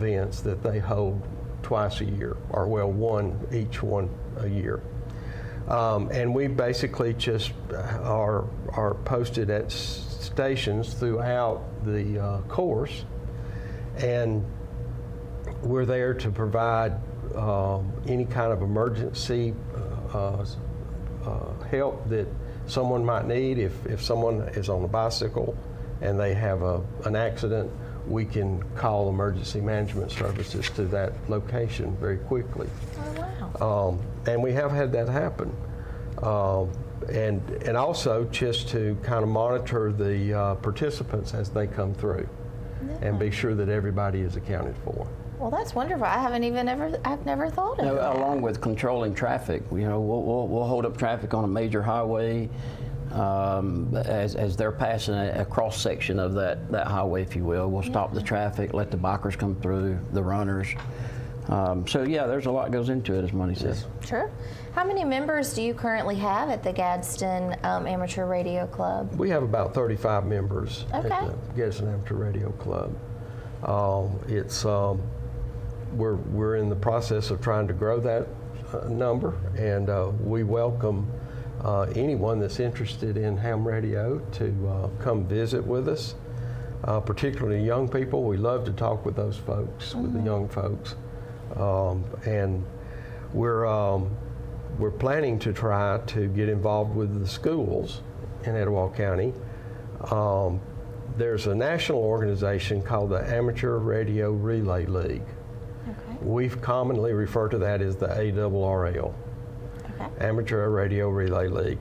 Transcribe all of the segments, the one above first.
events that they hold twice a year, or well, each one a year. And we basically just are posted at stations throughout the course, and we're there to provide any kind of emergency help that someone might need. If someone is on a bicycle and they have an accident, we can call emergency management services to that location very quickly. Oh, wow. And we have had that happen. And also just to kind of monitor the participants as they come through, and be sure that everybody is accounted for. Well, that's wonderful. I've never thought of that. Along with controlling traffic, we'll hold up traffic on a major highway as they're passing a cross section of that highway, if you will. We'll stop the traffic, let the bikers come through, the runners. So yeah, there's a lot goes into it, as Monte says. Sure. How many members do you currently have at the Gadsden Amateur Radio Club? We have about 35 members Okay. at the Gadsden Amateur Radio Club. We're in the process of trying to grow that number, and we welcome anyone that's interested in ham radio to come visit with us, particularly young people. We love to talk with those folks, with the young folks, and we're planning to try to get involved with the schools in Etowah County. There's a national organization called the Amateur Radio Relay League. Okay. We've commonly referred to that as the ARRL, Okay. Amateur Radio Relay League.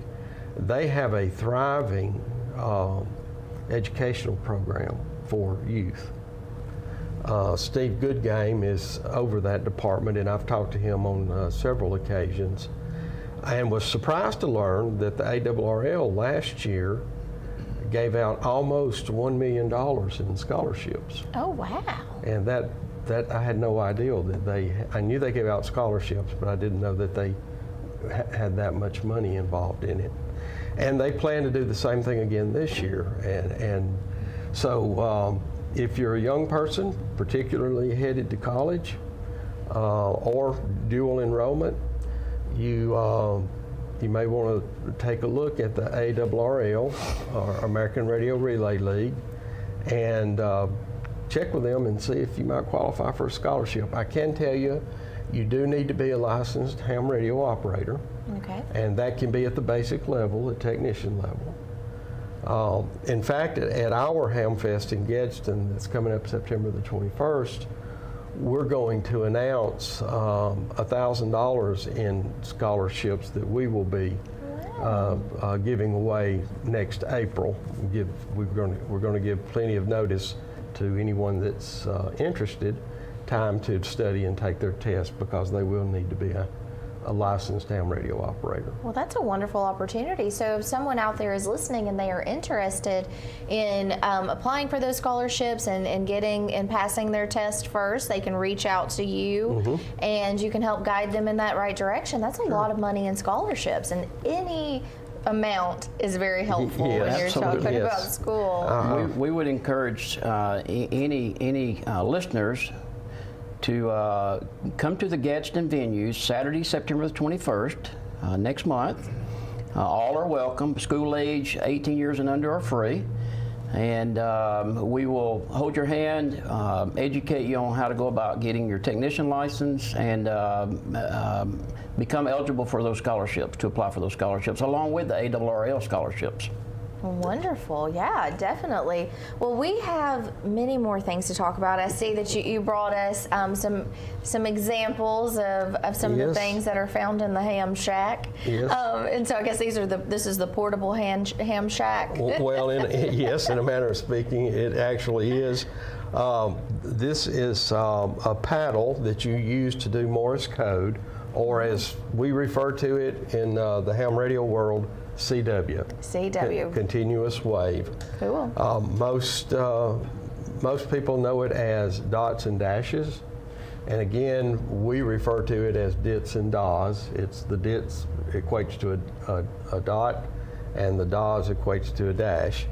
They have a thriving educational program for youth. Steve Goodgame is over that department, and I've talked to him on several occasions, and was surprised to learn that the ARRL last year gave out almost $1 million in scholarships. Oh, wow. And that I had no idea that I knew they gave out scholarships, but I didn't know that they had that much money involved in it. And they plan to do the same thing again this year. And so if you're a young person, particularly headed to college or dual enrollment, you may want to take a look at the ARRL, or American Radio Relay League, and check with them and see if you might qualify for a scholarship. I can tell you, you do need to be a licensed ham radio operator. Okay. And that can be at the basic level, the technician level. In fact, at our Ham Fest in Gadsden that's coming up September the 21st, we're going to announce $1,000 in scholarships that we will be giving away next April. We're going to give plenty of notice to anyone that's interested, time to study and take their test, because they will need to be a licensed ham radio operator. Well, that's a wonderful opportunity. So if someone out there is listening and they are interested in applying for those scholarships and getting and passing their test first, they can reach out to you, and you can help guide them in that right direction. That's a lot of money in scholarships, and any amount is very helpful when you're talking about school. We would encourage any listeners to come to the Gadsden venues Saturday, September the 21st, next month. All are welcome. School age 18 years and under are free. And we will hold your hand, educate you on how to go about getting your technician license, and become eligible for those scholarships, to apply for those scholarships, along with the ARRL scholarships. Wonderful. Yeah, definitely. Well, we have many more things to talk about. I see that you brought us some examples of some of the things that are found in the ham shack. Yes. And so I guess this is the portable ham shack. Well, yes, in a manner of speaking, it actually is. This is a paddle that you use to do Morse code, or as we refer to it in the ham radio world, CW. CW. Continuous wave. Cool. Most people know it as dots and dashes, and again, we refer to it as dits and DAWs. It's the dits equates to a dot, and the DAWs equates to a dash.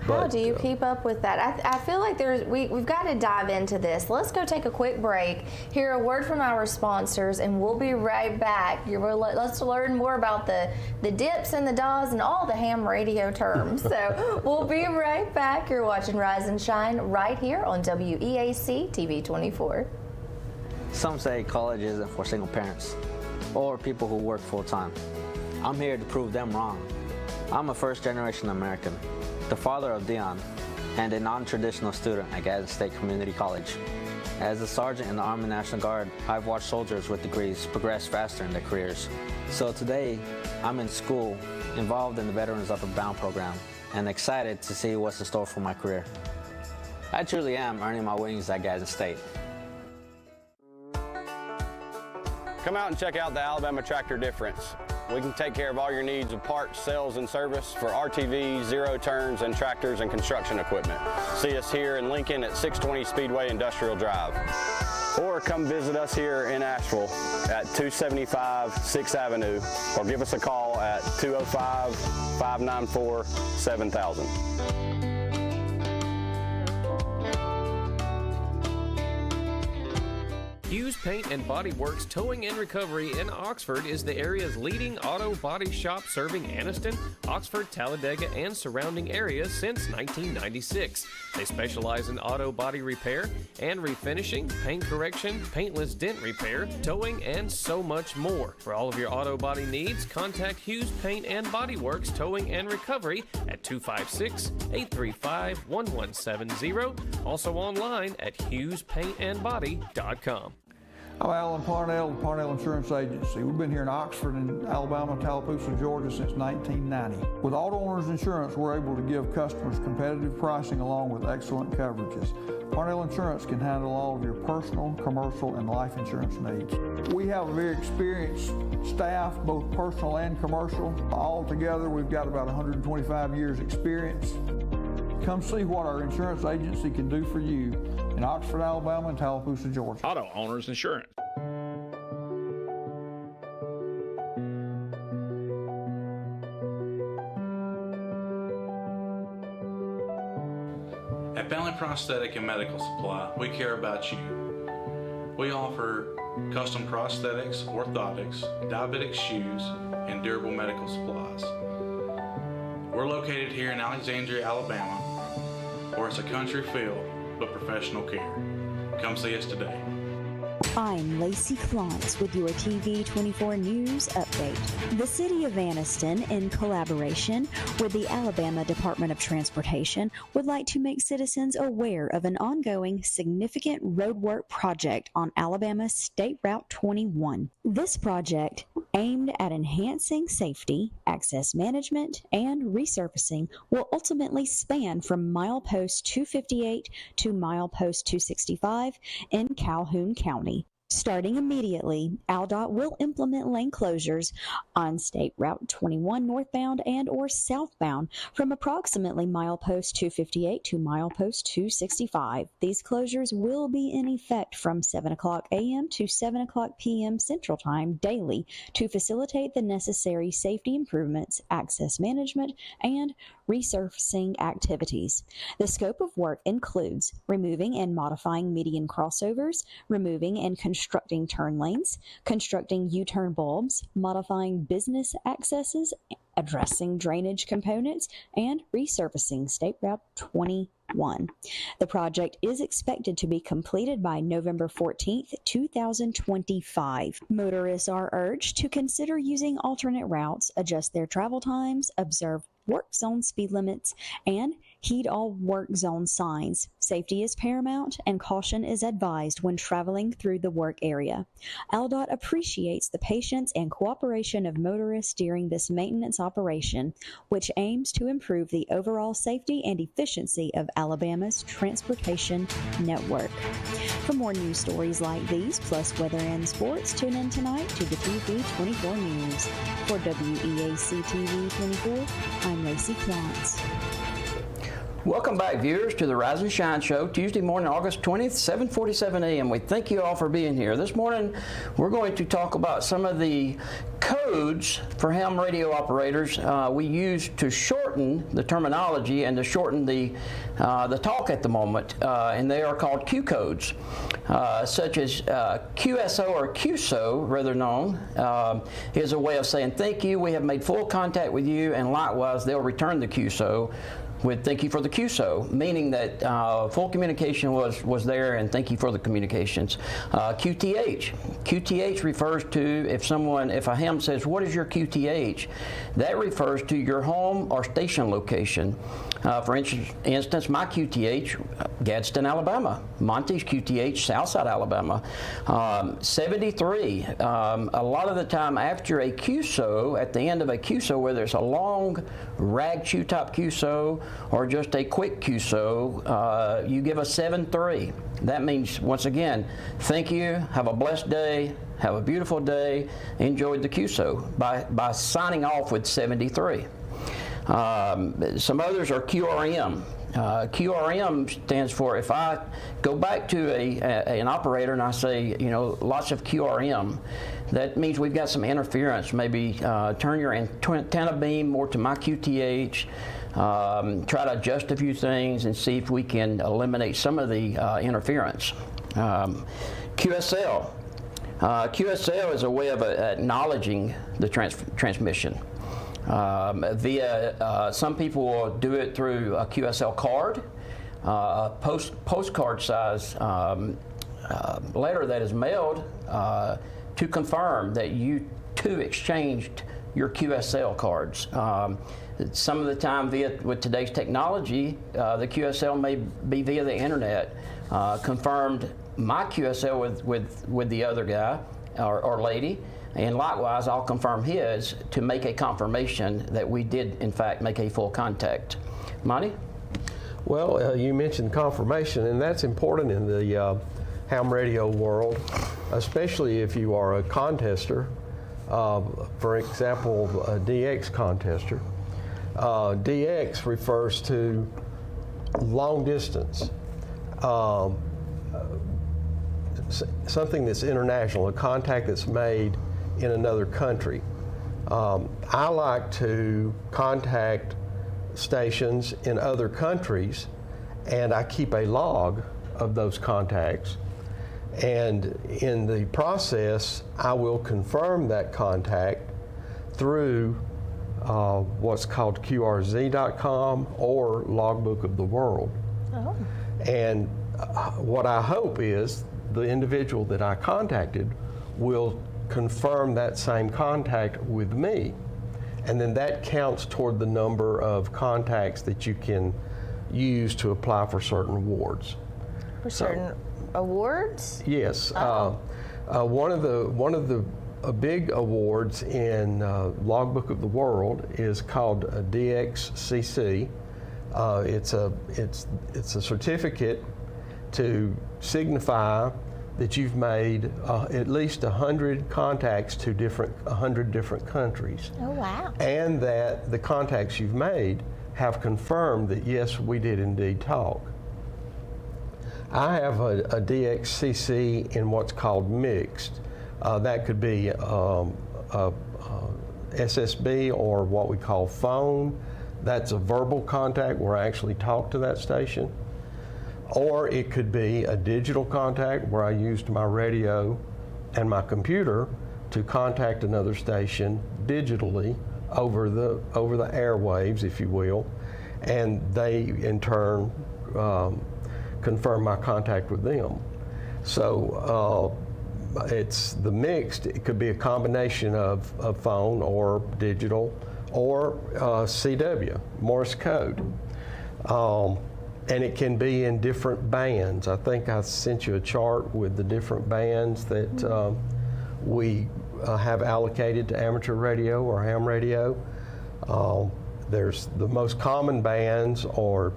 How do you keep up with that? I feel like we've got to dive into this. Let's go take a quick break, hear a word from our sponsors, and we'll be right back. Let's learn more about the dips and the DAWs and all the ham radio terms. So we'll be right back. You're watching Rise and Shine right here on WEAC TV 24. Some say college isn't for single parents or people who work full-time. I'm here to prove them wrong. I'm a first-generation American, the father of Dion, and a non-traditional student at Gadsden State Community College. As a sergeant in the Army National Guard, I've watched soldiers with degrees progress faster in their careers. So today, I'm in school, involved in the Veterans Upward Bound program, and excited to see what's in store for my career. I truly am earning my wings at Gadsden State. Come out and check out the Alabama Tractor difference. We can take care of all your needs of parts, sales, and service for RTVs, zero turns, and tractors and construction equipment. See us here in Lincoln at 620 Speedway Industrial Drive. Or come visit us here in Asheville at 275 6th Avenue, or give us a call at 205-594-7000. Hughes Paint and Body Works Towing and Recovery in Oxford is the area's leading auto body shop, serving Anniston, Oxford, Talladega, and surrounding areas since 1996. They specialize in auto body repair and refinishing, paint correction, paintless dent repair, towing, and so much more. For all of your auto body needs, contact Hughes Paint and Body Works Towing and Recovery at 256-835-1170. Also online at HughesPaintandBody.com. I'm Alan Parnell with Parnell Insurance Agency. We've been here in Oxford and Alabama, Tallapoosa, Georgia since 1990. With Auto Owners Insurance, we're able to give customers competitive pricing along with excellent coverages. Parnell Insurance can handle all of your personal, commercial, and life insurance needs. We have a very experienced staff, both personal and commercial. All together, we've got about 125 years experience. Come see what our insurance agency can do for you in Oxford, Alabama, and Tallapoosa, Georgia. Auto Owners Insurance. At Family Prosthetic and Medical Supply, we care about you. We offer custom prosthetics, orthotics, diabetic shoes, and durable medical supplies. We're located here in Alexandria, Alabama, where it's a country feel but professional care. Come see us today. I'm Lacey Clontz with your TV 24 News Update. The City of Anniston, in collaboration with the Alabama Department of Transportation, would like to make citizens aware of an ongoing significant roadwork project on Alabama State Route 21. This project, aimed at enhancing safety, access management, and resurfacing, will ultimately span from milepost 258 to milepost 265 in Calhoun County. Starting immediately, ALDOT will implement lane closures on State Route 21 northbound and or southbound from approximately milepost 258 to milepost 265. These closures will be in effect from 7 o'clock a.m. to 7 o'clock p.m. Central Time daily to facilitate the necessary safety improvements, access management, and resurfacing activities. The scope of work includes removing and modifying median crossovers, removing and constructing turn lanes, constructing U-turn bulbs, modifying business accesses, addressing drainage components, and resurfacing State Route 21. The project is expected to be completed by November 14th, 2025. Motorists are urged to consider using alternate routes, adjust their travel times, observe work zone speed limits, and heed all work zone signs. Safety is paramount and caution is advised when traveling through the work area. ALDOT appreciates the patience and cooperation of motorists during this maintenance operation, which aims to improve the overall safety and efficiency of Alabama's transportation network. For more news stories like these, plus weather and sports, tune in tonight to the TV 24 News. For WEAC TV 24, I'm Lacey Clontz. Welcome back, viewers, to the Rise and Shine Show, Tuesday morning, August 20th, 7:47 a.m. We thank you all for being here. This morning, we're going to talk about some of the codes for ham radio operators we use to shorten the terminology and to shorten the talk at the moment, and they are called Q codes, such as QSO or QSO, rather known, is a way of saying thank you, we have made full contact with you, and likewise they'll return the QSO with thank you for the QSO, meaning that full communication was there and thank you for the communications. QTH refers to if a ham says, what is your QTH? That refers to your home or station location. For instance, my QTH, Gadsden, Alabama. Monte's QTH, Southside, Alabama. 73, a lot of the time after a QSO, at the end of a QSO, whether it's a long rag chew top QSO or just a quick QSO, you give a 7-3. That means, once again, thank you, have a blessed day, have a beautiful day, enjoyed the QSO by signing off with 73. Some others are QRM. QRM stands for, if I go back to an operator and I say, lots of QRM, that means we've got some interference. Maybe turn your antenna beam more to my QTH, try to adjust a few things and see if we can eliminate some of the interference. QSL. QSL is a way of acknowledging the transmission. Some people will do it through a QSL card, postcard size letter that is mailed to confirm that you two exchanged your QSL cards. Some of the time with today's technology, the QSL may be via the internet, confirmed my QSL with the other guy or lady, and likewise I'll confirm his to make a confirmation that we did in fact make a full contact. Monte? Well, you mentioned confirmation, and that's important in the ham radio world, especially if you are a contester. For example, a DX contester. DX refers to long distance, something that's international, a contact that's made in another country. I like to contact stations in other countries, and I keep a log of those contacts. And in the process, I will confirm that contact through what's called QRZ.com or Logbook of the World. Oh. And what I hope is the individual that I contacted will confirm that same contact with me. And then that counts toward the number of contacts that you can use to apply for certain awards. For certain awards? Yes. One of the big awards in Logbook of the World is called a DXCC. It's a certificate to signify that you've made at least 100 contacts to 100 different countries. Oh, wow. And that the contacts you've made have confirmed that, yes, we did indeed talk. I have a DXCC in what's called mixed. That could be SSB or what we call phone. That's a verbal contact where I actually talk to that station. Or it could be a digital contact where I used my radio and my computer to contact another station digitally over the airwaves, if you will, and they in turn confirm my contact with them. So it's the mixed. It could be a combination of phone or digital or CW, Morse code. And it can be in different bands. I think I sent you a chart with the different bands that we have allocated to amateur radio or ham radio. There's the most common bands are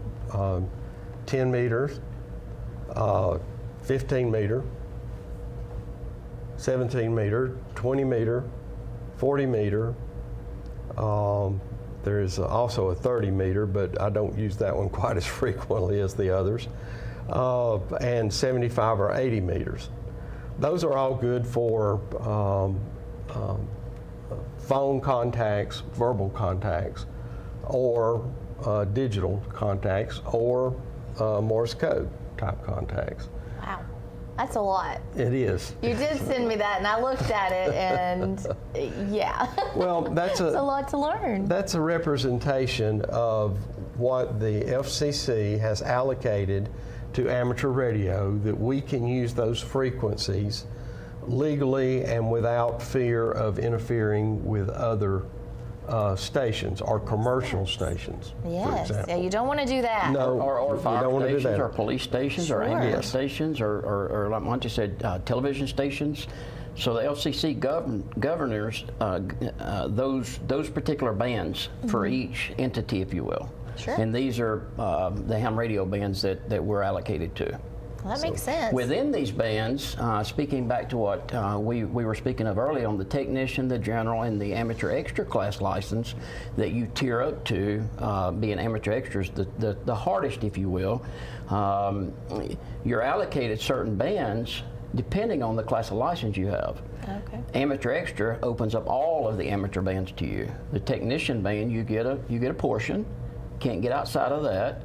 10 meters, 15 meter, 17 meter, 20 meter, 40 meter. There's also a 30 meter, but I don't use that one quite as frequently as the others, and 75 or 80 meters. Those are all good for phone contacts, verbal contacts, or digital contacts, or Morse code type contacts. Wow, that's a lot. It is. You did send me that, and I looked at it, and yeah. Well, that's it's a lot to learn. That's a representation of what the FCC has allocated to amateur radio, that we can use those frequencies legally and without fear of interfering with other stations or commercial stations. Yes, for example. yeah, you don't want to do that. No, Or you fire don't want to do stations, that. or police stations, or Sure. ambulance Yes. stations, or like Monte said, television stations. So the FCC governors those particular bands for each entity, if you will. Sure. And these are the ham radio bands that we're allocated to. Well, that makes sense. Within these bands, speaking back to what we were speaking of earlier on the technician, the general, and the amateur extra class license that you tier up to being amateur extras, the hardest, if you will, you're allocated certain bands depending on the class of license you have. Okay. Amateur extra opens up all of the amateur bands to you. The technician band, you get a portion, can't get outside of that.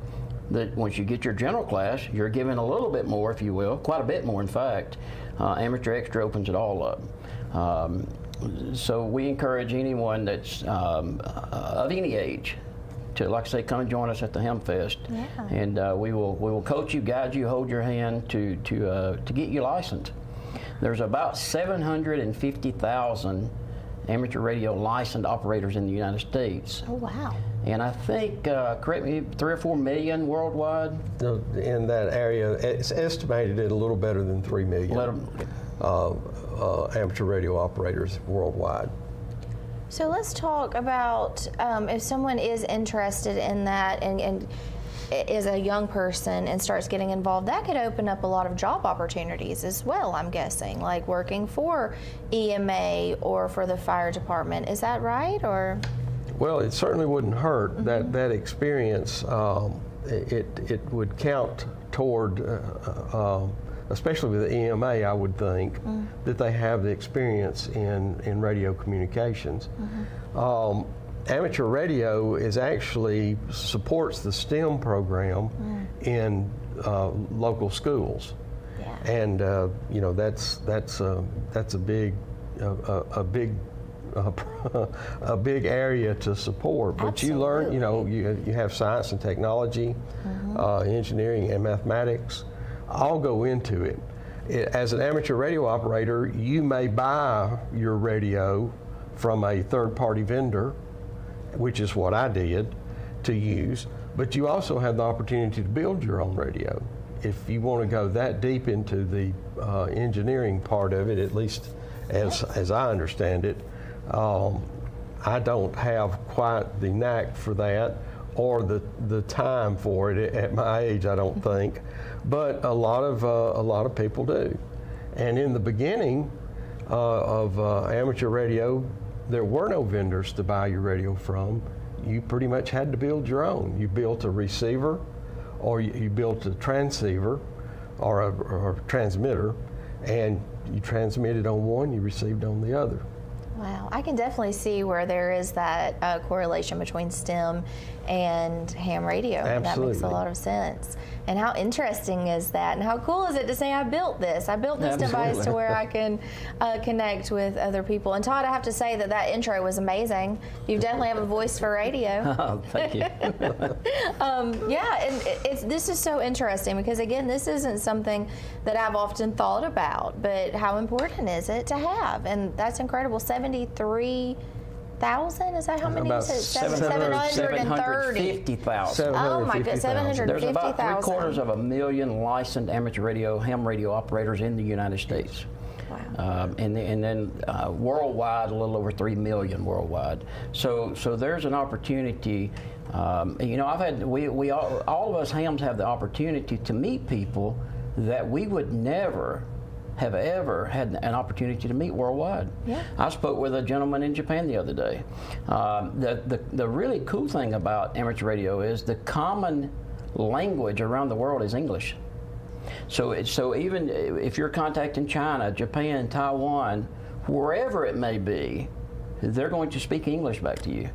Once you get your general class, you're given a little bit more, if you will, quite a bit more, in fact. Amateur extra opens it all up. So we encourage anyone that's of any age to, like I say, come and join us at the Ham Fest, and we will coach you, guide you, hold your hand to get you licensed. There's about 750,000 amateur radio licensed operators in the United States. Oh, wow. And I think, correct me, 3 or 4 million worldwide? In that area, it's estimated at a little better than 3 million amateur radio operators worldwide. So let's talk about if someone is interested in that and is a young person and starts getting involved, that could open up a lot of job opportunities as well, I'm guessing, like working for EMA or for the fire department. Is that right? Or? Well, it certainly wouldn't hurt. That experience, it would count toward, especially with the EMA, I would think, that they have the experience in radio communications. Amateur radio actually supports the STEM program in local schools, and you know that's a big a big area to support. But you learn, you know, you have science and technology, engineering and mathematics, all go into it. As an amateur radio operator, you may buy your radio from a third-party vendor, which is what I did, to use, but you also have the opportunity to build your own radio. If you want to go that deep into the engineering part of it, at least as I understand it, I don't have quite the knack for that or the time for it at my age, I don't think, but a lot of people do. And in the beginning of amateur radio, there were no vendors to buy your radio from. You pretty much had to build your own. You built a receiver, or you built a transceiver, or a transmitter, and you transmitted on one, you received on the other. Wow, I can definitely see where there is that correlation between STEM and ham radio. Absolutely. That makes a lot of sense. And how interesting is that? And how cool is it to say, I built this device to where I can connect with other people. And Todd, I have to say that intro was amazing. You definitely have a voice for radio. Oh, thank you. Yeah, and this is so interesting because, again, this isn't something that I've often thought about, but how important is it to have? And that's incredible. 73,000? Is that how many? About 730. 750,000. Oh my goodness, 750,000. There's about 750,000 licensed amateur radio, ham radio operators in the United States. Wow. And then worldwide, a little over 3 million worldwide. So there's an opportunity. You know, we all of us hams have the opportunity to meet people that we would never have ever had an opportunity to meet worldwide. Yeah. I spoke with a gentleman in Japan the other day. The really cool thing about amateur radio is the common language around the world is English. So even if you're contacting China, Japan, Taiwan, wherever it may be, they're going to speak English back to you.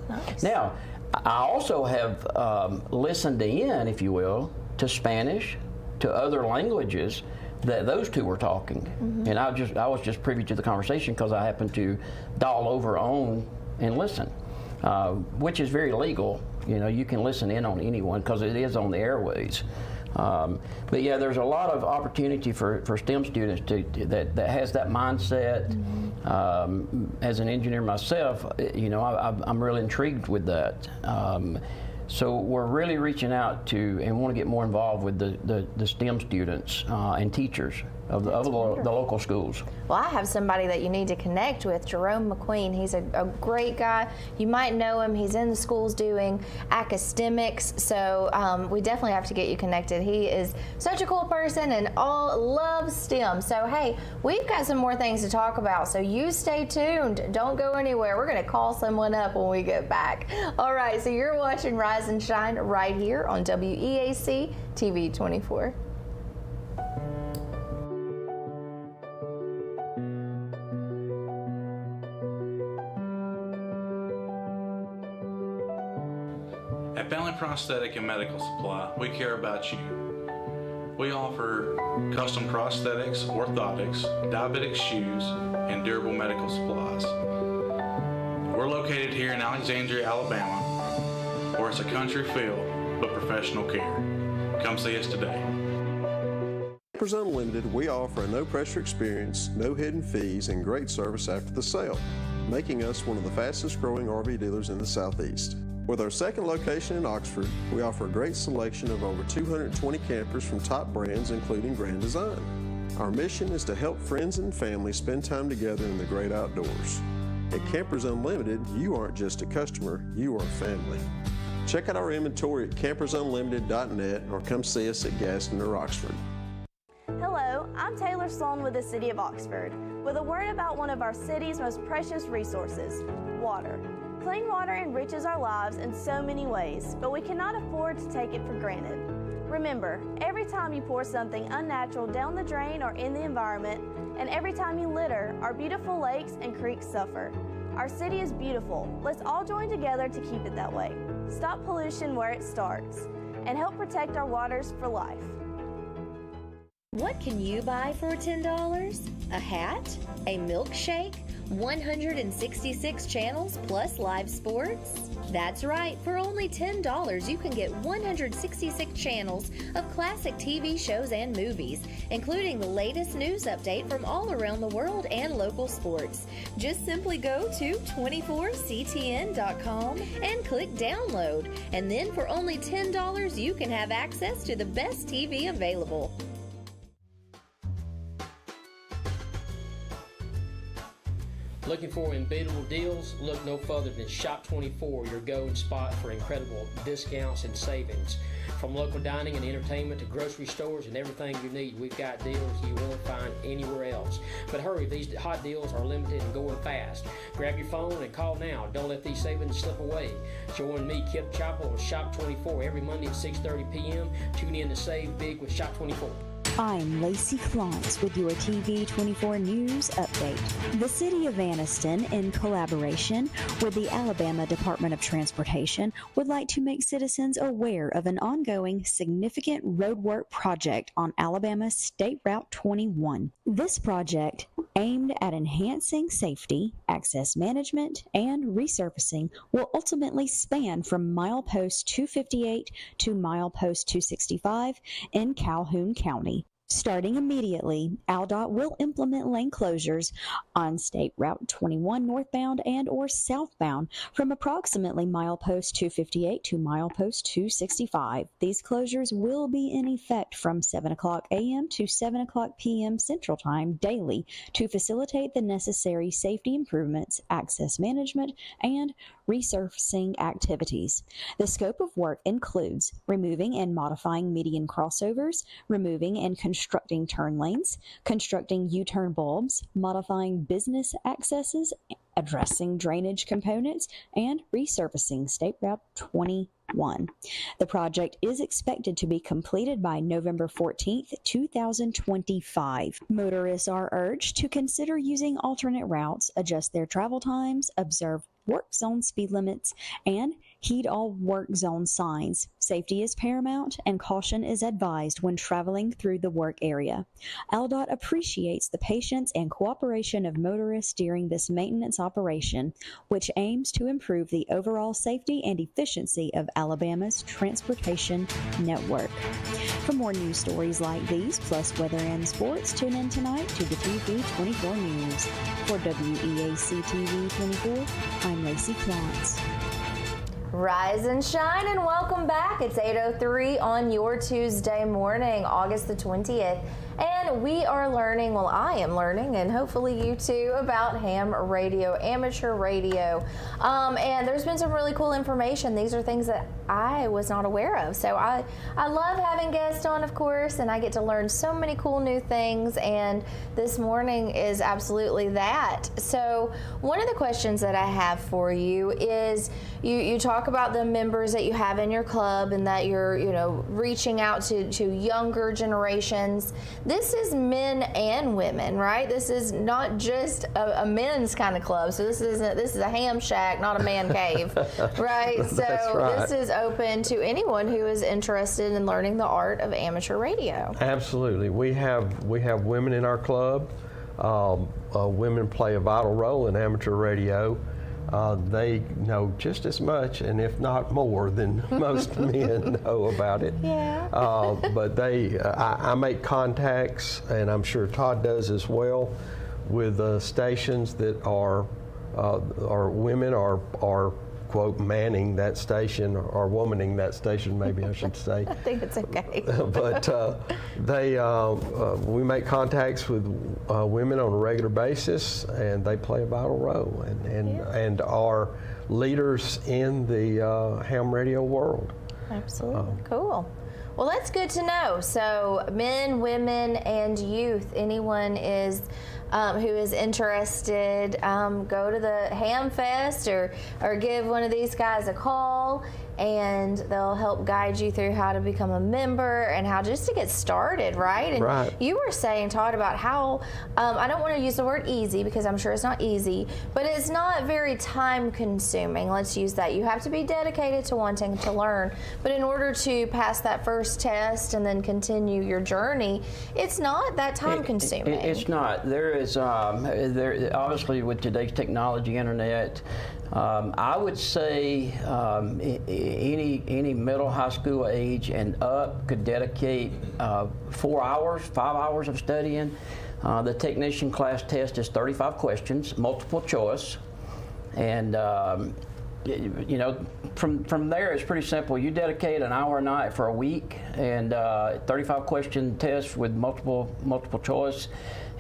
Nice. Now, I also have listened in, if you will, to Spanish, to other languages that those two were talking. And I was just privy to the conversation because I happened to dial over on and listen, which is very legal. You know, you can listen in on anyone because it is on the airwaves. But yeah, there's a lot of opportunity for STEM students that has that mindset. As an engineer myself, you know, I'm really intrigued with that. So we're really reaching out to and want to get more involved with the STEM students and teachers of the local schools. Well, I have somebody that you need to connect with, Jerome McQueen. He's a great guy. You might know him. He's in the schools doing academics, so we definitely have to get you connected. He is such a cool person and all loves STEM. So, hey, we've got some more things to talk about, so you stay tuned. Don't go anywhere. We're going to call someone up when we get back. All right, so you're watching Rise and Shine right here on WEAC TV 24. At Bentley Prosthetic and Medical Supply, we care about you. We offer custom prosthetics, orthotics, diabetic shoes, and durable medical supplies. We're located here in Alexandria, Alabama, where it's a country feel, but professional care. Come see us today. Campers Unlimited, we offer a no-pressure experience, no hidden fees, and great service after the sale, making us one of the fastest-growing RV dealers in the Southeast. With our second location in Oxford, we offer a great selection of over 220 campers from top brands, including Grand Design. Our mission is to help friends and family spend time together in the great outdoors. At Campers Unlimited, you aren't just a customer, you are family. Check out our inventory at campersunlimited.net or come see us at Gadsden or Oxford. Hello, I'm Taylor Sloan with the City of Oxford, with a word about one of our city's most precious resources, water. Clean water enriches our lives in so many ways, but we cannot afford to take it for granted. Remember, every time you pour something unnatural down the drain or in the environment, and every time you litter, our beautiful lakes and creeks suffer. Our city is beautiful. Let's all join together to keep it that way. Stop pollution where it starts, and help protect our waters for life. What can you buy for $10? A hat? A milkshake? 166 channels plus live sports? That's right, for only $10 you can get 166 channels of classic TV shows and movies, including the latest news update from all around the world and local sports. Just simply go to 24ctn.com and click download, and then for only $10 you can have access to the best TV available. Looking for unbeatable deals? Look no further than Shop 24, your go-and spot for incredible discounts and savings. From local dining and entertainment to grocery stores and everything you need, we've got deals you won't find anywhere else. But hurry, these hot deals are limited and going fast. Grab your phone and call now. Don't let these savings slip away. Join me, Kip Chappell, on Shop 24 every Monday at 6:30 p.m. Tune in to save big with Shop 24. I'm Lacey Florence with your TV 24 News Update. The City of Anniston, in collaboration with the Alabama Department of Transportation, would like to make citizens aware of an ongoing significant roadwork project on Alabama's State Route 21. This project, aimed at enhancing safety, access management, and resurfacing, will ultimately span from milepost 258 to milepost 265 in Calhoun County. Starting immediately, ALDOT will implement lane closures on State Route 21 northbound and or southbound from approximately milepost 258 to milepost 265. These closures will be in effect from 7 o'clock a.m. to 7 o'clock p.m. Central Time daily to facilitate the necessary safety improvements, access management, and resurfacing activities. The scope of work includes removing and modifying median crossovers, removing and constructing turn lanes, constructing U-turn bulbs, modifying business accesses, addressing drainage components, and resurfacing State Route 21. 1. The project is expected to be completed by November 14th, 2025. Motorists are urged to consider using alternate routes, adjust their travel times, observe work zone speed limits, and heed all work zone signs. Safety is paramount and caution is advised when traveling through the work area. ALDOT appreciates the patience and cooperation of motorists during this maintenance operation, which aims to improve the overall safety and efficiency of Alabama's transportation network. For more news stories like these, plus weather and sports, tune in tonight to the TV 24 News. For WEAC TV 24, I'm Lacey Clontz. Rise and shine and welcome back. It's 8:03 on your Tuesday morning, August the 20th. And we are learning, well, I am learning, and hopefully you too, about ham radio, amateur radio. And there's been some really cool information. These are things that I was not aware of. So I love having guests on, of course, and I get to learn so many cool new things. And this morning is absolutely that. So one of the questions that I have for you is, you talk about the members that you have in your club and that you're, reaching out to younger generations. This is men and women, right? This is not just a men's kind of club. So this is a ham shack, not a man cave, right? So That's right. This is open to anyone who is interested in learning the art of amateur radio. Absolutely. We have women in our club. Women play a vital role in amateur radio. They know just as much, and if not more, than most men know about it. Yeah. But I make contacts, and I'm sure Todd does as well, with stations that are women are quote manning that station or womaning that station, maybe I should say. I think it's okay. But we make contacts with women on a regular basis, and they play a vital role and are leaders in the ham radio world. Absolutely. Cool. Well, that's good to know. So men, women, and youth, anyone who is interested, go to the Ham Fest or give one of these guys a call, and they'll help guide you through how to become a member and how just to get started, right? And right. You were saying, Todd, about how, I don't want to use the word easy because I'm sure it's not easy, but it's not very time consuming. Let's use that. You have to be dedicated to wanting to learn, but in order to pass that first test and then continue your journey, it's not that time consuming. It's not. There is, obviously with today's technology, internet, I would say any middle high school age and up could dedicate 4 hours, 5 hours of studying. The technician class test is 35 questions, multiple choice, and from there it's pretty simple. You dedicate an hour a night for a week, and 35 question test with multiple choice.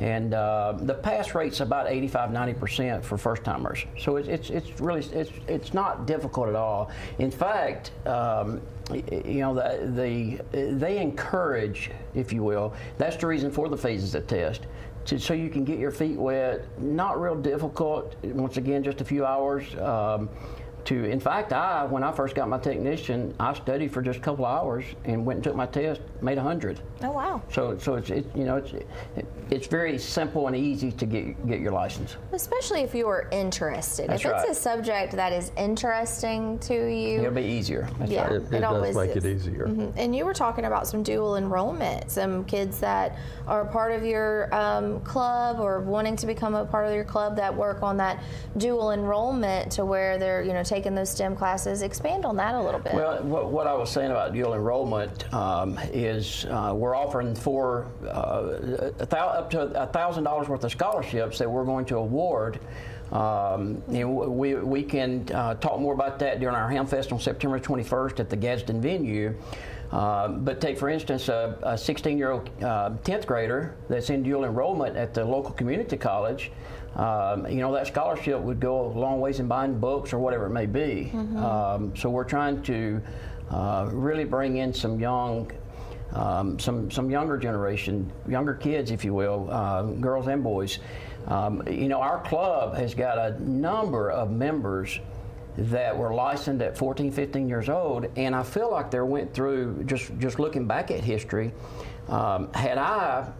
And the pass rate's about 85–90% for first timers. So it's not difficult at all. In fact, they encourage, if you will, that's the reason for the phases of test. So you can get your feet wet, not real difficult. Once again, just a few hours. In fact, when I first got my technician, I studied for just a couple of hours and went and took my test, made 100. Oh wow! So it's very simple and easy to get your license. Especially if you are interested. That's if it's right. a subject that is interesting to you, it'll be easier. That's yeah, right. It always does make is. it easier. Mm-hmm. And you were talking about some dual enrollment, some kids that are part of your club or wanting to become a part of your club that work on that dual enrollment to where they're taking those STEM classes. Expand on that a little bit. Well, what I was saying about dual enrollment is we're offering for up to $1,000 worth of scholarships that we're going to award. And we can talk more about that during our Ham Fest on September 21st at the Gadsden venue. But take, for instance, a 16-year-old 10th grader that's in dual enrollment at the local community college. That scholarship would go a long ways in buying books or whatever it may be. Mm-hmm. So we're trying to really bring in some younger generation, younger kids, if you will, girls and boys. Our club has got a number of members that were licensed at 14, 15 years old, and I feel like they went through, just looking back at history, had I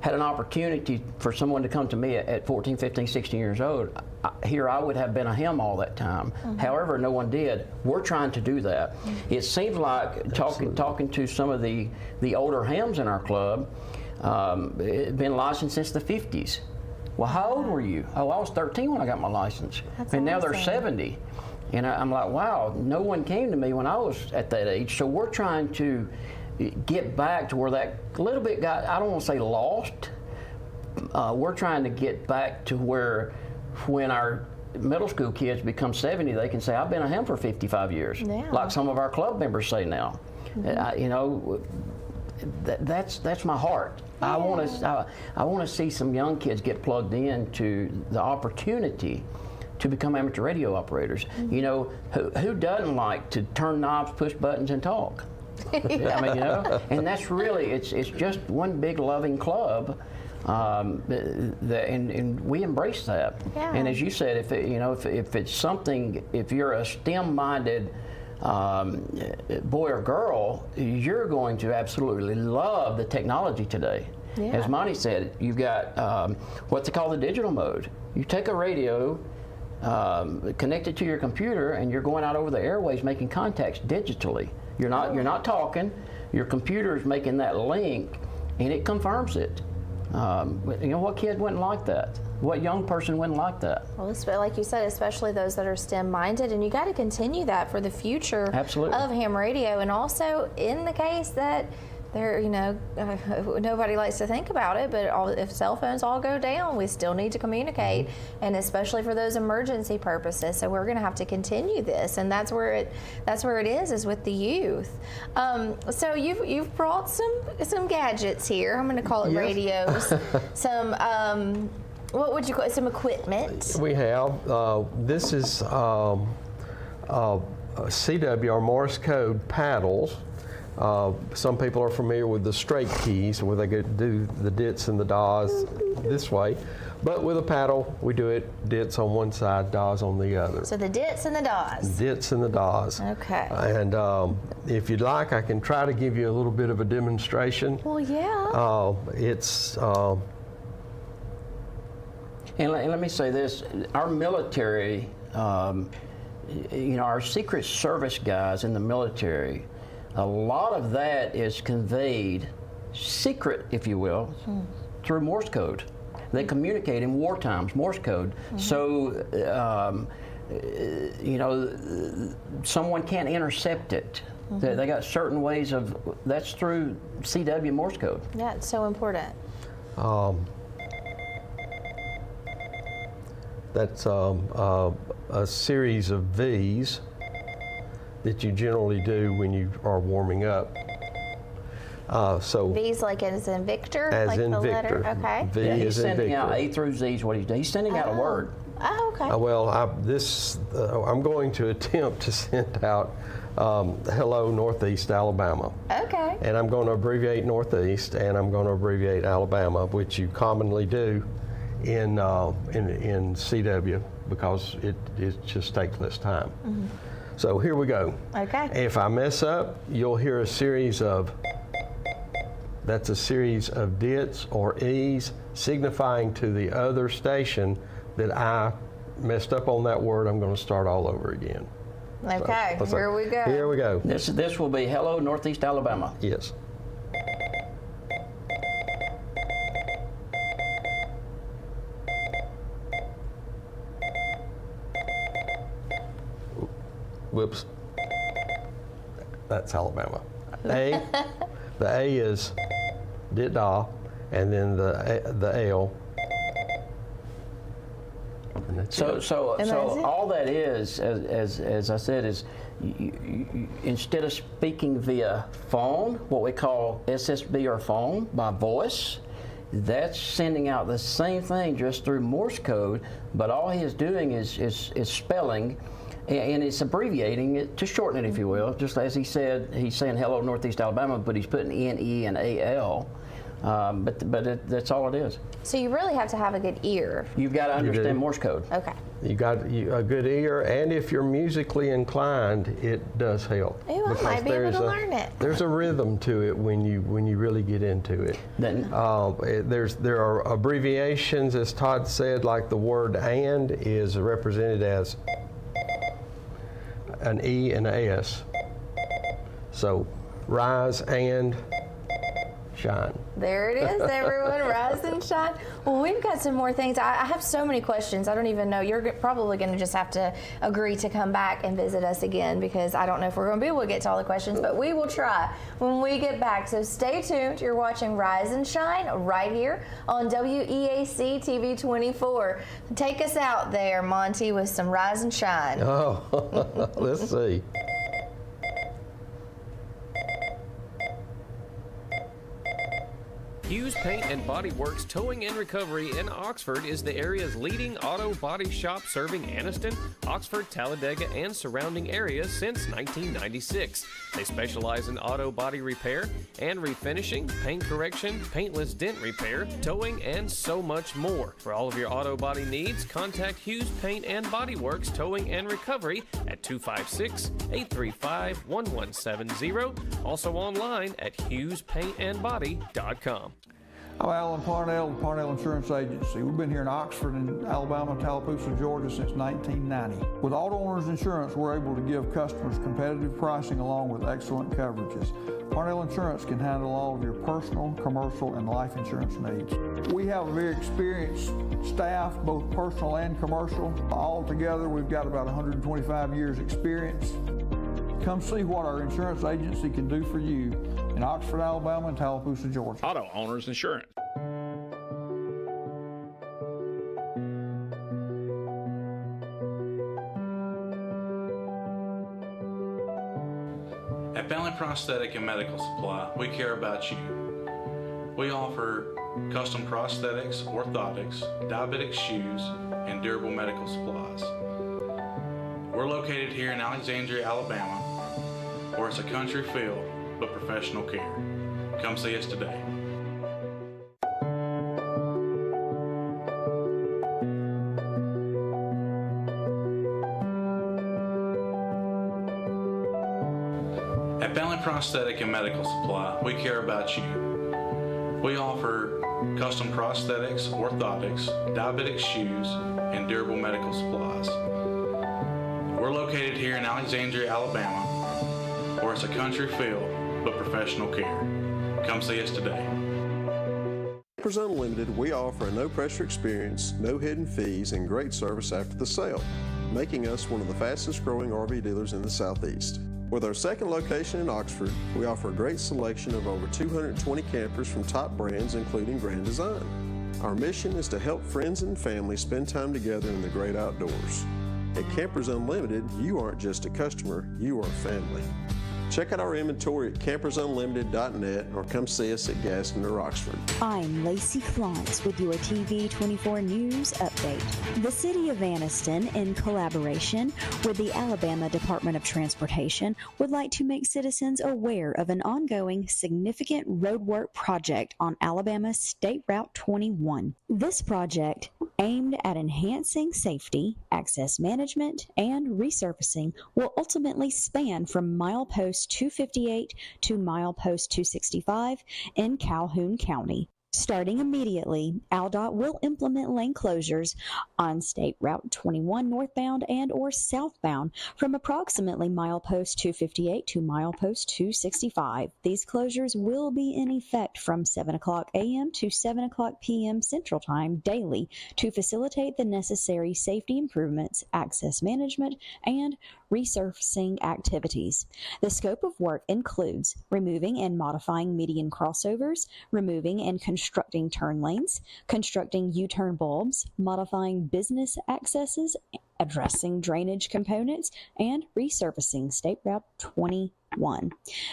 had an opportunity for someone to come to me at 14, 15, 16 years old, I would have been a hem all that time. However, no one did. We're trying to do that. It seems like talking to some of the older hams in our club, been licensed since the 50s. Well, how old were you? Oh, I was 13 when I got my license. And now they're 70. And I'm like, wow, no one came to me when I was at that age. So we're trying to get back to where that little bit got, I don't want to say lost. We're trying to get back to where when our middle school kids become 70, they can say, I've been a ham for 55 years, like some of our club members say now. You know, that's my heart. I want to see some young kids get plugged into the opportunity to become amateur radio operators. You know, who doesn't like to turn knobs, push buttons, and talk? I mean, you know, and that's really, it's just one big loving club, and we embrace that. And as you said, if it's something, if you're a STEM-minded boy or girl, you're going to absolutely love the technology today. As Monte said, you've got what they call the digital mode. You take a radio, connect it to your computer, and you're going out over the airwaves making contacts digitally. You're not talking. Your computer is making that link, and it confirms it. You know, what kid wouldn't like that? What young person wouldn't like that? Well, like you said, especially those that are STEM-minded, and you got to continue that for the future of ham radio, and also in the case that there, you know, nobody likes to think about it, but if cell phones all go down, we still need to communicate, and especially for those emergency purposes. So we're going to have to continue this, and that's where it is with the youth. So you've brought some gadgets here. I'm going to call it radios. Some what would you call it? Some equipment. We have this is CW or Morse code paddles. Some people are familiar with the straight keys where they do the dits and the das this way, but with a paddle we do it dits on one side, das on the other. So the dits and the das. Dits and the das. Okay. And if you'd like, I can try to give you a little bit of a demonstration. Well, yeah. It's and let me say this: our military, you know, our Secret Service guys in the military. A lot of that is conveyed, secret, if you will, through Morse code. They communicate in war times, Morse code. So, you know, someone can't intercept it. They got certain ways of, that's through CW Morse code. Yeah, it's so important. That's a series of V's that you generally do when you are warming up. So V's like as in Victor? As like in the Victor. Letter? Okay. V Yeah, is he's in sending Victor. out A through Z is what he's doing. He's sending out a word. Oh, okay. Well, I'm going to attempt to send out hello Northeast Alabama. Okay. And I'm going to abbreviate Northeast, and I'm going to abbreviate Alabama, which you commonly do in CW because it just takes less time. So here we go. Okay. If I mess up, you'll hear a series of, that's a series of dits or E's signifying to the other station that I messed up on that word. I'm going to start all over again. Okay, So, here we go. Here we go. This will be hello Northeast Alabama. Yes. Whoops. That's Alabama. A, the A is dit da, and then the L. And that's it. So And that's it? all that is, as I said, is you, instead of speaking via phone, what we call SSB or phone by voice, that's sending out the same thing just through Morse code, but all he is doing is spelling. And it's abbreviating it to shorten it, if you will. Just as he said, he's saying hello Northeast Alabama, but he's putting N-E and A-L. But that's all it is. So you really have to have a good ear. You've got to understand Morse code. Okay. You got a good ear, and if you're musically inclined, it does help. Ooh, I might be able to learn it. There's a rhythm to it when you really get into it. There are abbreviations, as Todd said, like the word "and" is represented as an E and a S. So, rise and shine. There it is, everyone. Rise and shine. Well, we've got some more things. I have so many questions. I don't even know. You're probably going to just have to agree to come back and visit us again, because I don't know if we're going to be able to get to all the questions, but we will try when we get back. So stay tuned. You're watching Rise and Shine right here on WEAC TV 24. Take us out there, Monte, with some Rise and Shine. Oh, let's see. Hughes Paint and Body Works Towing and Recovery in Oxford is the area's leading auto body shop, serving Anniston, Oxford, Talladega, and surrounding areas since 1996. They specialize in auto body repair and refinishing, paint correction, paintless dent repair, towing, and so much more. For all of your auto body needs, contact Hughes Paint and Body Works Towing and Recovery at 256-835-1170. Also online at HughesPaintandBody.com. I'm Alan Parnell with Parnell Insurance Agency. We've been here in Oxford and Alabama, Tallapoosa, Georgia since 1990. With Auto Owners Insurance, we're able to give customers competitive pricing along with excellent coverages. Parnell Insurance can handle all of your personal, commercial, and life insurance needs. We have a very experienced staff, both personal and commercial. All together, we've got about 125 years experience. Come see what our insurance agency can do for you in Oxford, Alabama, and Tallapoosa, Georgia. Auto Owners Insurance. At Bentley Prosthetic and Medical Supply, we care about you. We offer custom prosthetics, orthotics, diabetic shoes, and durable medical supplies. We're located here in Alexandria, Alabama, where it's a country feel but professional care. Come see us today. At Bentley Prosthetic and Medical Supply, we care about you. We offer custom prosthetics, orthotics, diabetic shoes, and durable medical supplies. We're located here in Alexandria, Alabama, where it's a country feel but professional care. Come see us today. Campers Unlimited, we offer a no-pressure experience, no hidden fees, and great service after the sale, making us one of the fastest-growing RV dealers in the Southeast. With our second location in Oxford, we offer a great selection of over 220 campers from top brands, including Grand Design. Our mission is to help friends and family spend time together in the great outdoors. At Campers Unlimited, you aren't just a customer, you are family. Check out our inventory at campersunlimited.net or come see us at Gadsden or Oxford. I'm Lacey Klontz with your TV 24 News Update. The City of Anniston, in collaboration with the Alabama Department of Transportation, would like to make citizens aware of an ongoing significant roadwork project on Alabama State Route 21. This project, aimed at enhancing safety, access management, and resurfacing, will ultimately span from milepost 258 to milepost 265 in Calhoun County. Starting immediately, ALDOT will implement lane closures on State Route 21 northbound and or southbound from approximately milepost 258 to milepost 265. These closures will be in effect from 7 o'clock a.m. to 7 o'clock p.m. Central Time daily to facilitate the necessary safety improvements, access management, and resurfacing activities. The scope of work includes removing and modifying median crossovers, removing and constructing turn lanes, constructing U-turn bulbs, modifying business accesses, addressing drainage components, and resurfacing State Route 21.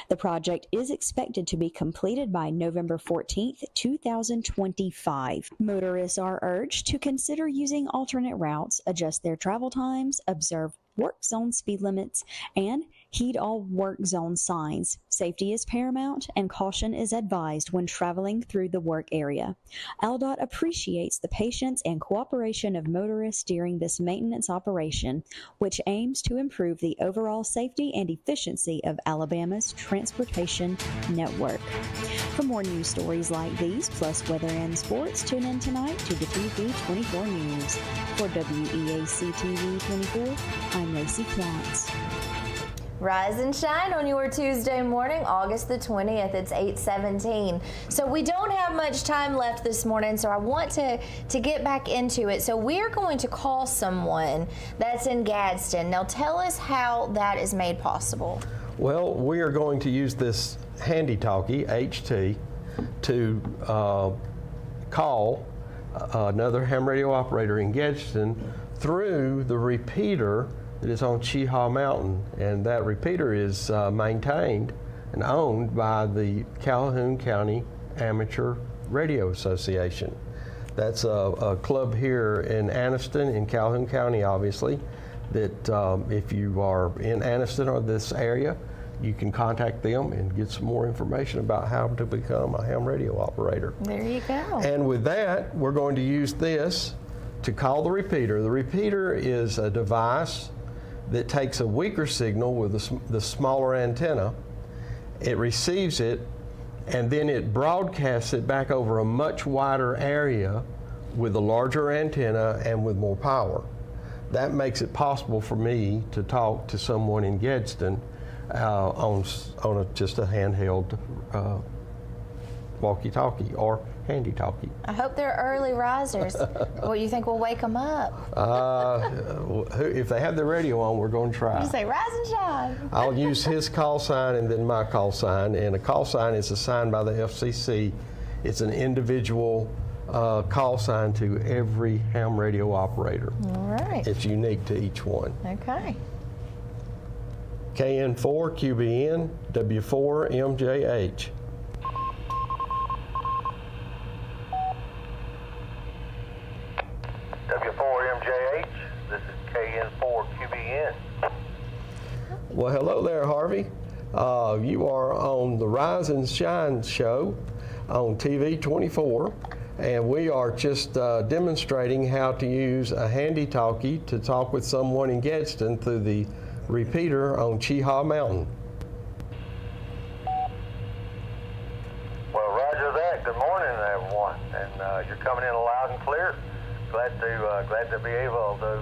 The project is expected to be completed by November 14th, 2025. Motorists are urged to consider using alternate routes, adjust their travel times, observe work zone speed limits, and Heed all work zone signs. Safety is paramount and caution is advised when traveling through the work area. ALDOT appreciates the patience and cooperation of motorists during this maintenance operation, which aims to improve the overall safety and efficiency of Alabama's transportation network. For more news stories like these, plus weather and sports, tune in tonight to the TV 24 News. For WEAC TV 24, I'm Lacey Florence. Rise and shine on your Tuesday morning, August the 20th. It's 8:17. So we don't have much time left this morning, so I want to get back into it. So we're going to call someone that's in Gadsden. Now tell us how that is made possible. Well, we are going to use this handy-talkie, HT, to call another ham radio operator in Gadsden through the repeater that is on Cheaha Mountain, and that repeater is maintained and owned by the Calhoun County Amateur Radio Association. That's a club here in Anniston, in Calhoun County, obviously, that if you are in Anniston or this area, you can contact them and get some more information about how to become a ham radio operator. There you go. And with that, we're going to use this to call the repeater. The repeater is a device that takes a weaker signal with the smaller antenna. It receives it, and then it broadcasts it back over a much wider area with a larger antenna and with more power. That makes it possible for me to talk to someone in Gadsden on just a handheld walkie-talkie or handy-talkie. I hope they're early risers. What, you think we'll wake them up? If they have the radio on, we're going to try. You say rise and shine. I'll use his call sign and then my call sign, and a call sign is assigned by the FCC. It's an individual call sign to every ham radio operator. All right. It's unique to each one. Okay. KN4 QBN W4 MJH. W4MJH, this is KN4QBN. Well, hello there, Harvey. You are on the Rise and Shine show on TV 24, and we are just demonstrating how to use a handy-talkie to talk with someone in Gadsden through the repeater on Cheaha Mountain. Well, roger that. Good morning, everyone. And you're coming in loud and clear. Glad to be able to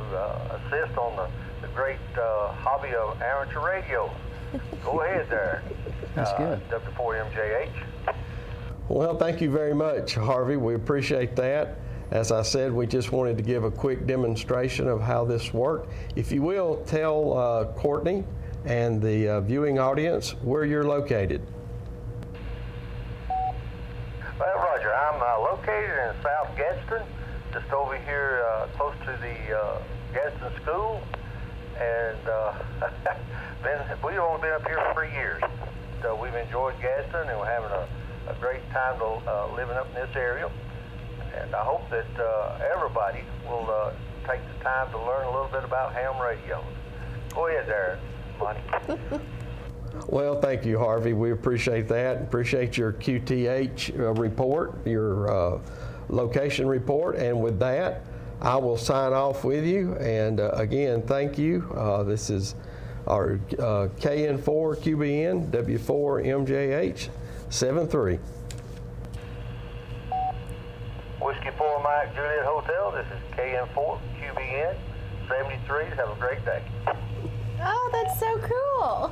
assist on the great hobby of amateur radio. Go ahead there. That's good. W4MJH. Well, thank you very much, Harvey. We appreciate that. As I said, we just wanted to give a quick demonstration of how this worked. If you will, tell Courtney and the viewing audience where you're located. Well, Roger, I'm located in South Gadsden, just over here close to the Gadsden School, and we've only been up here for 3 years. So we've enjoyed Gadsden, and we're having a great time living up in this area. And I hope that everybody will take the time to learn a little bit about ham radios. Go ahead there, Monte. Well, thank you, Harvey. We appreciate that. Appreciate your QTH report, your location report. And with that, I will sign off with you. And again, thank you. This is our KN4 QBN W4 MJH 73. Whiskey 4 Mike Juliet Hotel. This is KN4 QBN 73. Have a great day. Oh, that's so cool.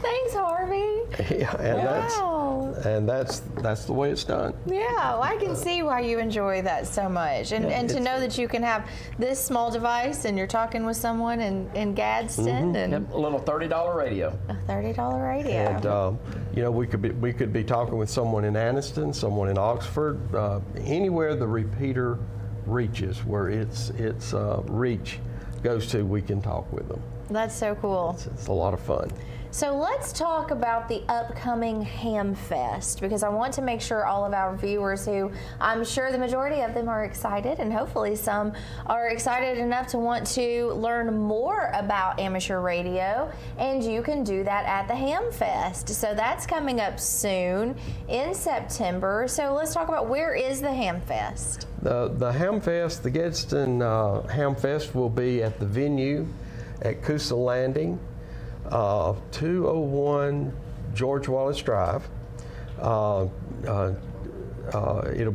Thanks, Harvey. Yeah, and that's the way it's done. Yeah, well, I can see why you enjoy that so much. And to know that you can have this small device and you're talking with someone in Gadsden. And a little $30 radio. A $30 radio. And we could be talking with someone in Anniston, someone in Oxford, anywhere the repeater reaches, where its reach goes to, we can talk with them. That's so cool. It's a lot of fun. So let's talk about the upcoming Ham Fest, because I want to make sure all of our viewers, who I'm sure the majority of them are excited, and hopefully some are excited enough to want to learn more about amateur radio, and you can do that at the Ham Fest. So that's coming up soon in September. So let's talk about, where is the Ham Fest? The Ham Fest, the Gadsden Ham Fest, will be at the venue at Coosa Landing, 201 George Wallace Drive. It'll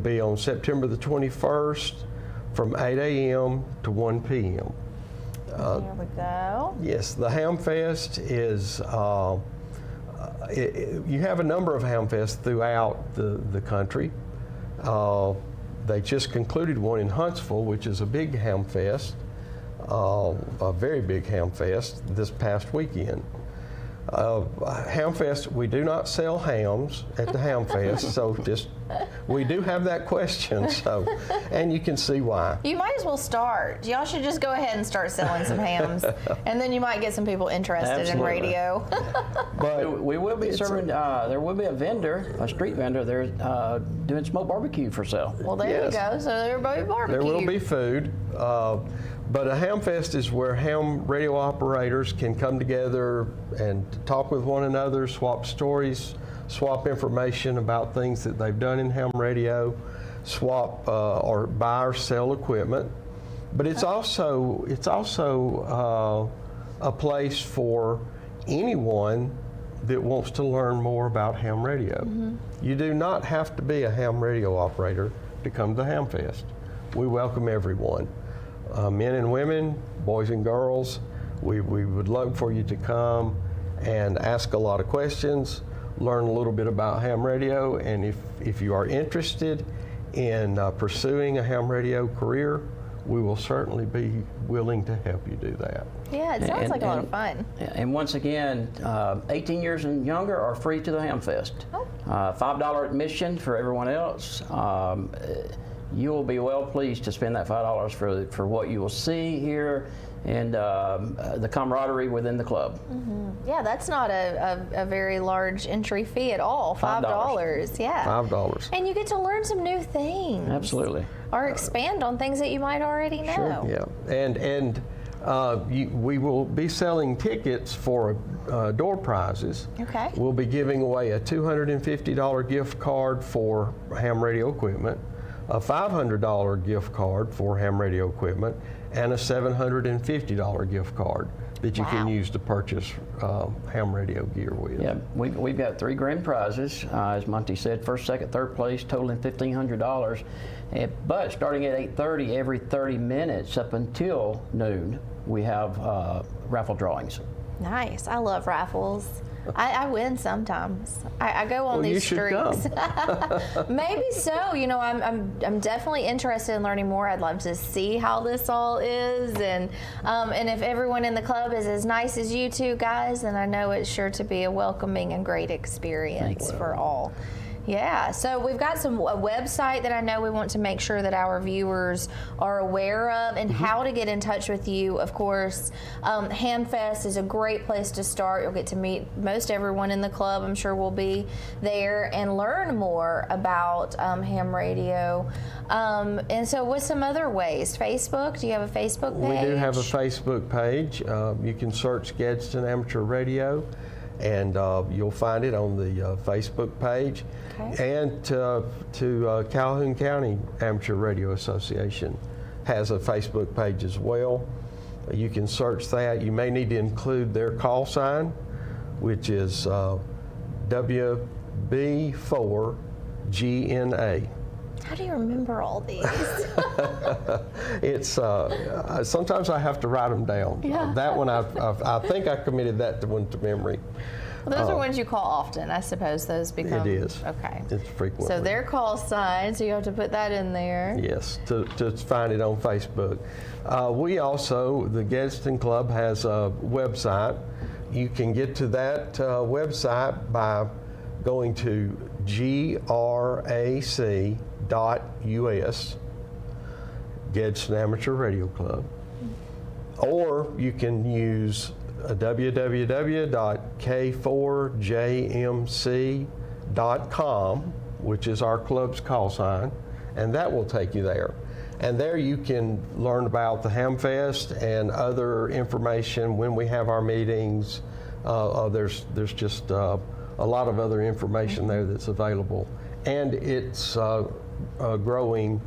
be on September the 21st from 8 a.m. to 1 p.m. There we go. Yes, the Ham Fest is, you have a number of Ham Fests throughout the country. They just concluded one in Huntsville, which is a big Ham Fest. A very big Ham Fest this past weekend. Ham Fest, we do not sell hams at the Ham Fest, so we do have that question, so, and you can see why. You might as well start. Y'all should just go ahead and start selling some hams, and then you might get some people interested in radio. But we will be serving, there will be a vendor, a street vendor there, doing smoked barbecue for sale. Well, there you go, so there will be barbecue. There will be food. But a Ham Fest is where ham radio operators can come together and talk with one another, swap stories, swap information about things that they've done in ham radio, swap or buy or sell equipment. But it's also a place for anyone that wants to learn more about ham radio. Mm-hmm. You do not have to be a ham radio operator to come to the Ham Fest. We welcome everyone. Men and women, boys and girls, we would love for you to come and ask a lot of questions, learn a little bit about ham radio, and if you are interested in pursuing a ham radio career, we will certainly be willing to help you do that. Yeah, it sounds like a lot of fun. And once again, 18 years and younger are free to the Ham Fest. Oh. $5 admission for everyone else. You will be well pleased to spend that $5 for what you will see here and the camaraderie within the club. Mm-hmm. Yeah, that's not a very large entry fee at all. $5. Yeah. $5. And you get to learn some new things. Absolutely. Or expand on things that you might already know. Sure, yeah. And we will be selling tickets for door prizes. Okay. We'll be giving away a $250 gift card for ham radio equipment, a $500 gift card for ham radio equipment, and a $750 gift card that you can use to purchase ham radio gear with. Yeah, we've got 3 grand prizes, as Monte said, first, second, third place, totaling $1,500. But starting at 8:30, every 30 minutes up until noon, we have raffle drawings. Nice. I love raffles. I win sometimes. I go on these streaks. Maybe so. You know, I'm definitely interested in learning more. I'd love to see how this all is, and if everyone in the club is as nice as you two guys, then I know it's sure to be a welcoming and great experience for all. Yeah, so we've got a website that I know we want to make sure that our viewers are aware of, and how to get in touch with you. Of course, Hamfest is a great place to start. You'll get to meet most everyone in the club. I'm sure we'll be there and learn more about ham radio. And so what's some other ways? Facebook? Do you have a Facebook page? We do have a Facebook page. You can search Gadsden Amateur Radio, and you'll find it on the Facebook page. Okay. And to Calhoun County Amateur Radio Association has a Facebook page as well. You can search that. You may need to include their call sign, which is WB4GNA. How do you remember all these? It's sometimes I have to write them down. Yeah. That one I think I committed that one to memory. Well, those are ones you call often. I suppose those become. It is. Okay. It's frequently. So their call sign, so you have to put that in there. Yes, to find it on Facebook. We also, the Gadsden Club has a website. You can get to that website by going to grac.us, Gadsden Amateur Radio Club, or you can use www.k4jmc.com, which is our club's call sign, and that will take you there. And there you can learn about the Hamfest and other information when we have our meetings. There's just a lot of other information there that's available, and it's growing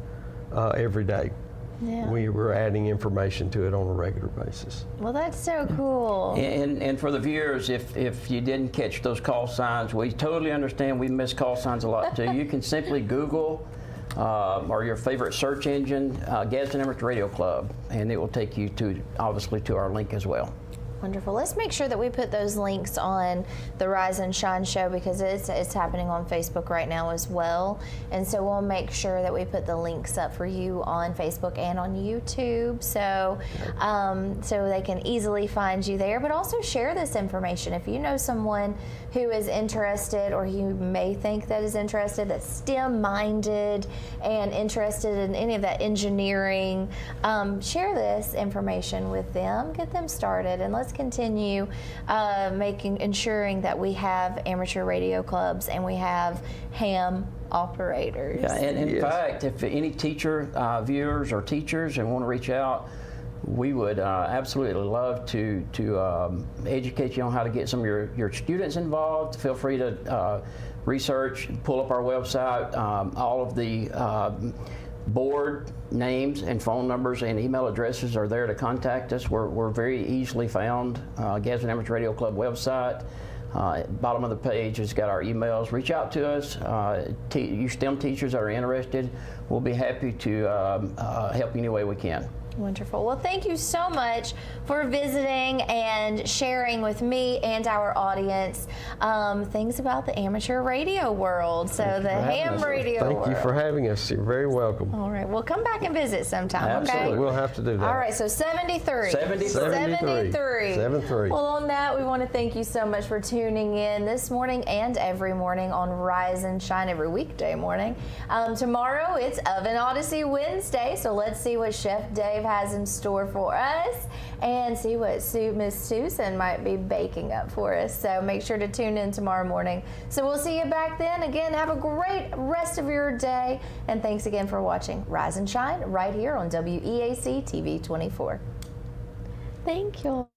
every day. Yeah. We were adding information to it on a regular basis. Well, that's so cool. And for the viewers, if you didn't catch those call signs, we totally understand. We miss call signs a lot too. You can simply Google or your favorite search engine, Gadsden Amateur Radio Club, and it will take you obviously to our link as well. Wonderful. Let's make sure that we put those links on the Rise and Shine show, because it's happening on Facebook right now as well. And so we'll make sure that we put the links up for you on Facebook and on YouTube, so they can easily find you there. But also share this information. If you know someone who is interested, or you may think that is interested, that's STEM-minded and interested in any of that engineering, share this information with them, get them started, and let's continue ensuring that we have amateur radio clubs and we have ham operators. Yeah, and in fact, if any teacher, viewers or teachers and want to reach out, we would absolutely love to educate you on how to get some of your students involved. Feel free to research, pull up our website. All of the board names and phone numbers and email addresses are there to contact us. We're very easily found. Gadsden Amateur Radio Club website. Bottom of the page has got our emails. Reach out to us. You STEM teachers that are interested, we'll be happy to help you any way we can. Wonderful. Well, thank you so much for visiting and sharing with me and our audience things about the amateur radio world. So the ham radio world. Thank you for having us. You're very welcome. All right. Well, come back and visit sometime, Absolutely. okay? We'll have to do that. All right. So 73. 73. Well, on that, we want to thank you so much for tuning in this morning and every morning on Rise and Shine, every weekday morning. Tomorrow, it's Oven Odyssey Wednesday, so let's see what Chef Dave has in store for us and see what Miss Susan might be baking up for us. So make sure to tune in tomorrow morning. So we'll see you back then. Again, have a great rest of your day, and thanks again for watching Rise and Shine right here on WEAC TV 24. Thank you.